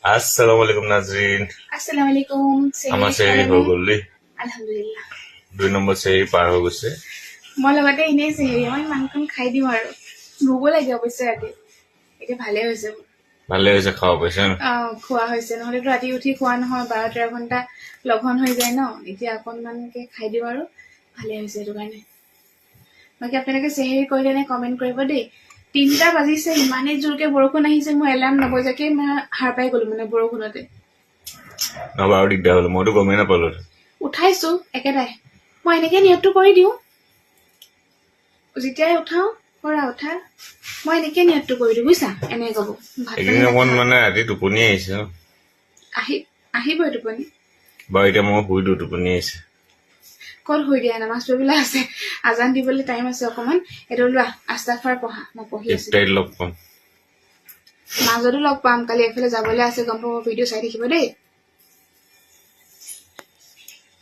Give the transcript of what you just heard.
Assalamualaikum Nazrin. Assalamualaikum. Ama sehari ho goli. Alhamdulillah. 2 number sehari par ho gose. মই লগতে এনেই চেহেৰি মই মাংখন খাই দিওঁ আৰু ভোকো লাগে অৱশ্যে ৰাতি এতিয়া ভালে হৈছে ভালে হৈছে খাব পাইছে ন খোৱা হৈছে নহ'লেতো ৰাতি উঠি খোৱা নহয় 12-13 ঘণ্টা লঘন হৈ যায় ন এতিয়া অকণমানকে খাই দিওঁ আৰু ভালে হৈছে এইটো কাৰণে বাকী আপোনালোকে চেহেৰি কৰিলে নে কমেণ্ট কৰিব দেই 3টা বাজিছে ইমানেই জোৰকে বৰষুণ আহিছে মই এলাৰ্ম নবজাকে মই হাৰ পাই গ'লো মানে বৰষুণতে নহবা আৰু দিগদাৰ হ'ল মইতো গমেই নাপালো উঠাইছো একেটাই মই এনেকে নিয়তটো কৰি দিওঁ যেতিয়াই উঠাও কৰা উঠা মই এনেকে নিয়তটো কৰি দিওঁ বুজিছা এনে ক'ব এইকেইদিন অকণ মানে ৰাতি টোপনি আহিছে ন আহিবই টোপনি বাৰু এতিয়া মই শুই দিওঁ টোপনি আহিছে ক'ত শুই দিয়া নামাজ পঢ়িবলৈ আছে আজান দিবলৈ টাইম আছে অকণমান এইটো লোৱা আস্তাগফাৰ পঢ়া মই পঢ়ি আছো ইফতাৰীত লগ পাম মাজতো লগ পাম কালি এফালে যাবলৈ আছে গম পাব ভিডিঅ' চাই থাকিব দেই